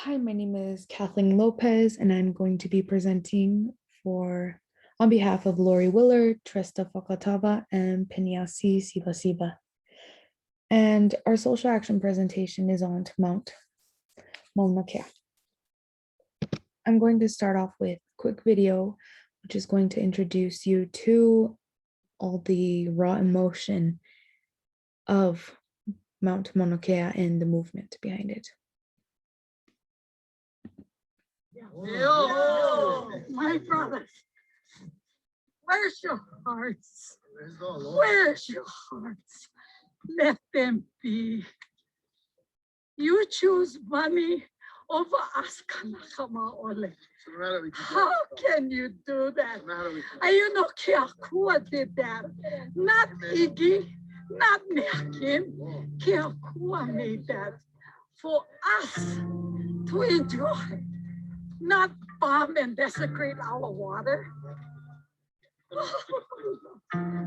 Hi, my name is Kathleen Lopez, and I'm going to be presenting on behalf of Lori Willard, Trista Fakatava, and Pinyasi Siva. And our social action presentation is on to Mauna Kea. I'm going to start off with a quick video, which is going to introduce you to all the raw emotion of Mount Mauna Kea and the movement behind it. Yo, my brothers, where's your hearts? Where's your hearts? Let them be. You choose money over us, Kanakama Ole. How can you do that? Ayuno Kiakua did that. Not Iggy, not Meakin. Kiakua made that for us to enjoy. Not bomb and desecrate our water.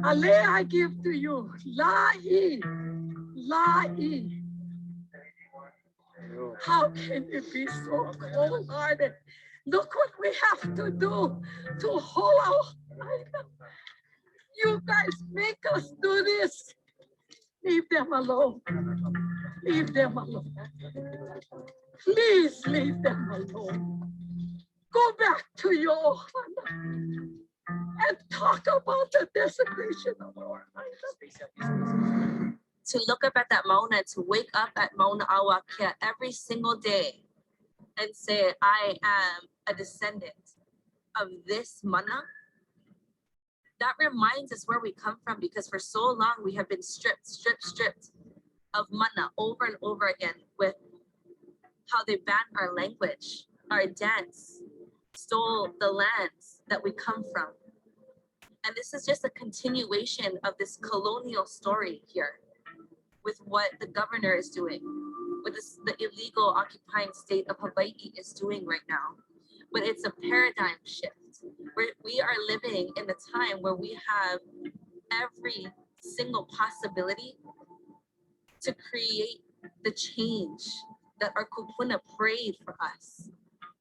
Ale, I give to you. La'i. La'i. How can you be so cold-hearted? Look what we have to do to hold our item. You guys make us do this. Leave them alone. Leave them alone. Please leave them alone. Go back to your Ohana and talk about the desecration of our island. To look up at that Mauna, to wake up at Mauna Awakea every single day and say, I am a descendant of this mana, that reminds us where we come from, because for so long we have been stripped of mana over and over again, with how they banned our language, our dance, stole the lands that we come from. And this is just a continuation of this colonial story here, with what the governor is doing, what the illegal occupying state of Hawaii is doing right now. But it's a paradigm shift. We are living in a time where we have every single possibility to create the change that our kupuna prayed for us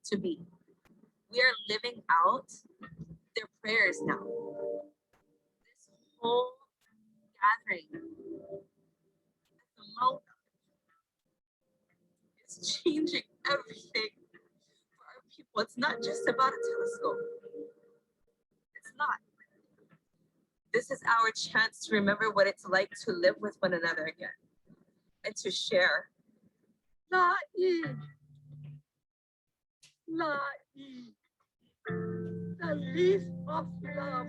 to be. We are living out their prayers now. This whole gathering at the Mauna is changing everything for our people. It's not just about a telescope. It's not. This is our chance to remember what it's like to live with one another again and to share. La'i. La'i. The leaf of love.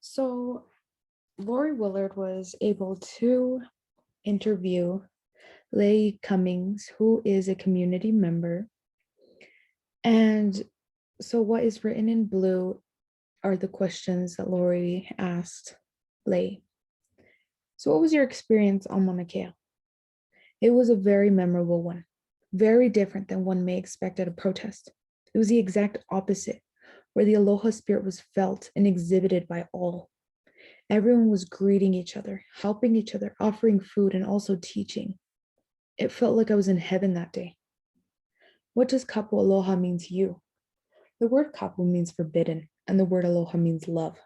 So Lori Willard was able to interview Leigh Cummings, who is a community member. And so what is written in blue are the questions that Lori asked Leigh. So what was your experience on Mauna Kea? It was a very memorable one, very different than one may expect at a protest. It was the exact opposite, where the aloha spirit was felt and exhibited by all. Everyone was greeting each other, helping each other, offering food, and also teaching. It felt like I was in heaven that day. What does kapu aloha mean to you? The word kapu means forbidden, and the word aloha means love.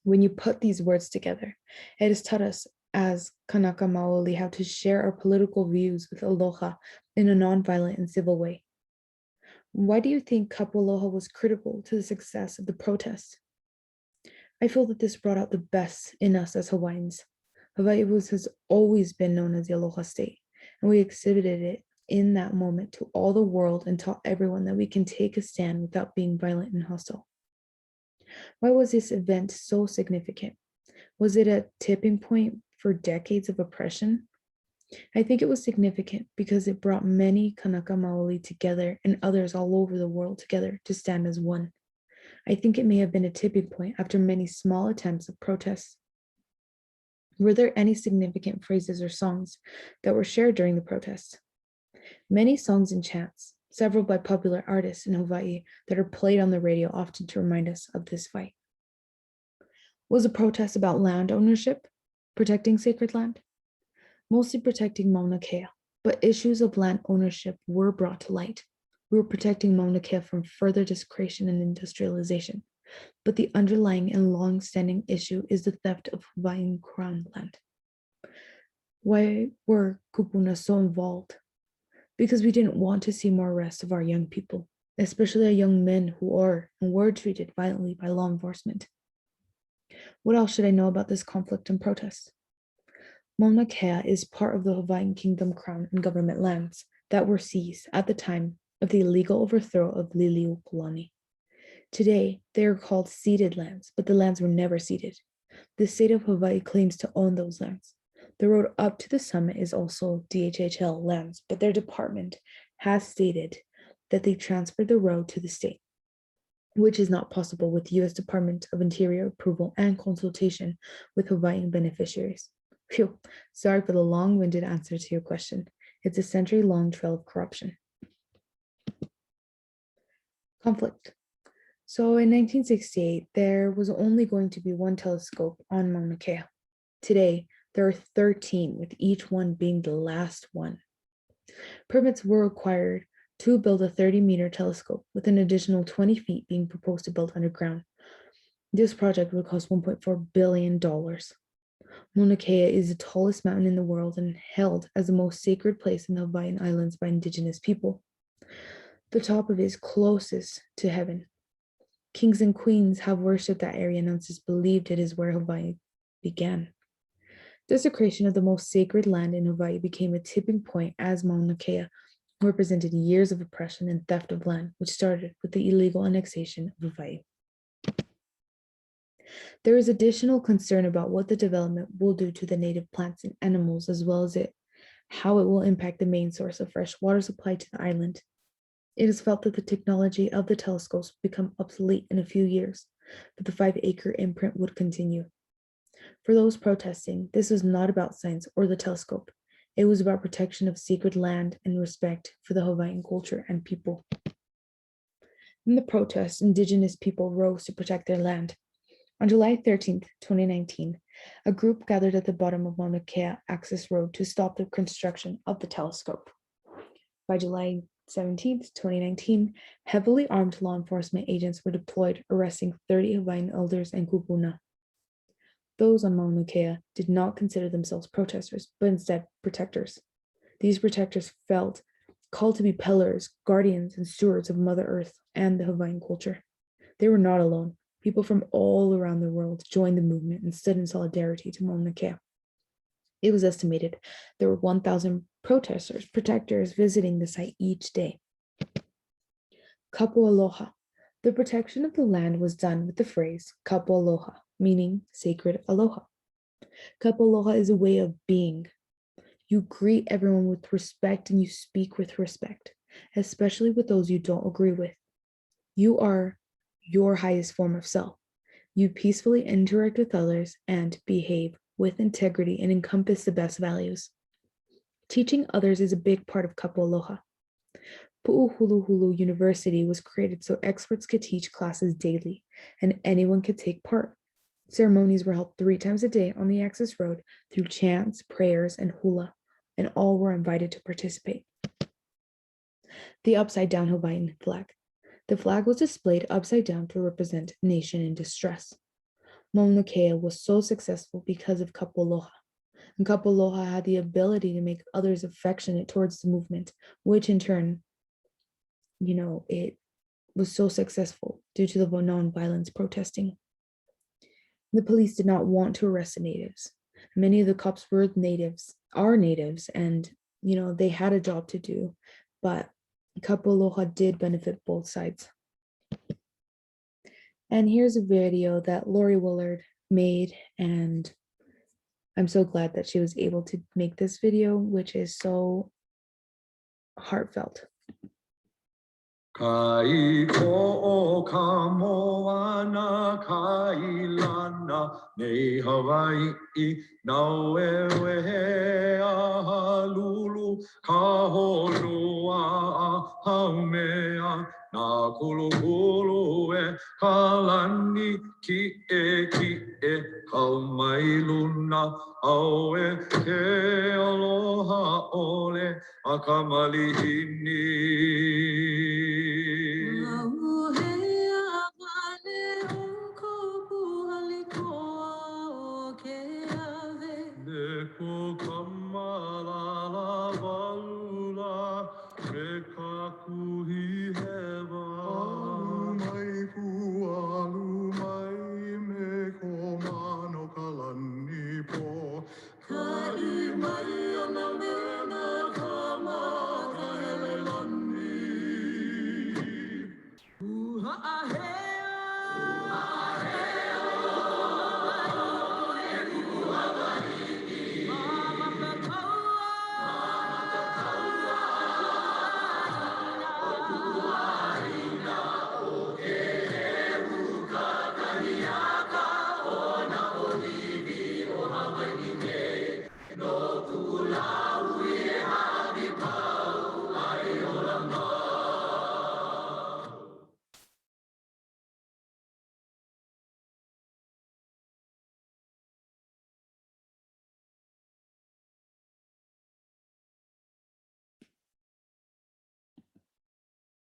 When you put these words together, it has taught us as Kanaka Maoli how to share our political views with aloha in a nonviolent and civil way. Why do you think kapu aloha was critical to the success of the protest? I feel that this brought out the best in us as Hawaiians. Hawaii has always been known as the aloha state, and we exhibited it in that moment to all the world and taught everyone that we can take a stand without being violent and hostile. Why was this event so significant? Was it a tipping point for decades of oppression? I think it was significant because it brought many Kanaka Maoli together and others all over the world together to stand as one. I think it may have been a tipping point after many small attempts of protest. Were there any significant phrases or songs that were shared during the protest? Many songs and chants, several by popular artists in Hawaii that are played on the radio often to remind us of this fight. Was the protest about land ownership? Protecting sacred land, mostly protecting Mauna Kea, but issues of land ownership were brought to light. We were protecting Mauna Kea from further desecration and industrialization, but the underlying and long-standing issue is the theft of Hawaiian crown land. Why were kupuna so involved? Because we didn't want to see more arrests of our young people, especially our young men who are and were treated violently by law enforcement. What else should I know about this conflict and protest? Mauna Kea is part of the Hawaiian Kingdom crown and government lands that were seized at the time of the illegal overthrow of Liliuokalani. Today, they are called ceded lands, but the lands were never ceded. The state of Hawaii claims to own those lands. The road up to the summit is also DHHL lands, but their department has stated that they transferred the road to the state, which is not possible with U.S. Department of Interior approval and consultation with Hawaiian beneficiaries. Phew, sorry for the long-winded answer to your question. It's a century-long trail of corruption. Conflict. So in 1968, there was only going to be one telescope on Mauna Kea. Today, there are 13, with each one being the last one. Permits were required to build a 30-meter telescope, with an additional 20 feet being proposed to build underground. This project would cost $1.4 billion. Mauna Kea is the tallest mountain in the world and held as the most sacred place in the Hawaiian Islands by indigenous people. The top of it is closest to heaven. Kings and queens have worshipped that area, and it's believed it is where Hawaii began. Desecration of the most sacred land in Hawaii became a tipping point as Mauna Kea represented years of oppression and theft of land, which started with the illegal annexation of Hawaii. There is additional concern about what the development will do to the native plants and animals, as well as how it will impact the main source of fresh water supply to the island. It is felt that the technology of the telescopes would become obsolete in a few years, but the 5-acre imprint would continue. For those protesting, this was not about science or the telescope. It was about protection of sacred land and respect for the Hawaiian culture and people. In the protest, indigenous people rose to protect their land. On July 13th, 2019, a group gathered at the bottom of Mauna Kea access road to stop the construction of the telescope. By July 17th, 2019, heavily armed law enforcement agents were deployed, arresting 30 Hawaiian elders and kupuna. Those on Mauna Kea did not consider themselves protesters, but instead protectors. These protectors felt called to be pillars, guardians, and stewards of Mother Earth and the Hawaiian culture. They were not alone. People from all around the world joined the movement and stood in solidarity to Mauna Kea. It was estimated there were 1,000 protectors visiting the site each day. Kapu aloha. The protection of the land was done with the phrase kapu aloha, meaning sacred aloha. Kapu aloha is a way of being. You greet everyone with respect and you speak with respect, especially with those you don't agree with. You are your highest form of self. You peacefully interact with others and behave with integrity and encompass the best values. Teaching others is a big part of kapu aloha. Pu'uhuluhulu University was created so experts could teach classes daily and anyone could take part. Ceremonies were held 3 times a day on the access road through chants, prayers, and hula, and all were invited to participate. The upside-down Hawaiian flag. The flag was displayed upside down to represent a nation in distress. Mauna Kea was so successful because of kapu aloha. And kapu aloha had the ability to make others affectionate towards the movement, which in turn, it was so successful due to the non-violence protesting. The police did not want to arrest the natives. Many of the cops are natives, and they had a job to do, but kapu aloha did benefit both sides. And here's a video that Lori Willard made, and I'm so glad that she was able to make this video, which is so heartfelt. Kai ko'o ka moana kai lana nei Hawaii nau e wehe a lulu ka honua a haumea Nā kulu kulu e kalani ki e kau mai luna au e ke aloha ole a ka malihini.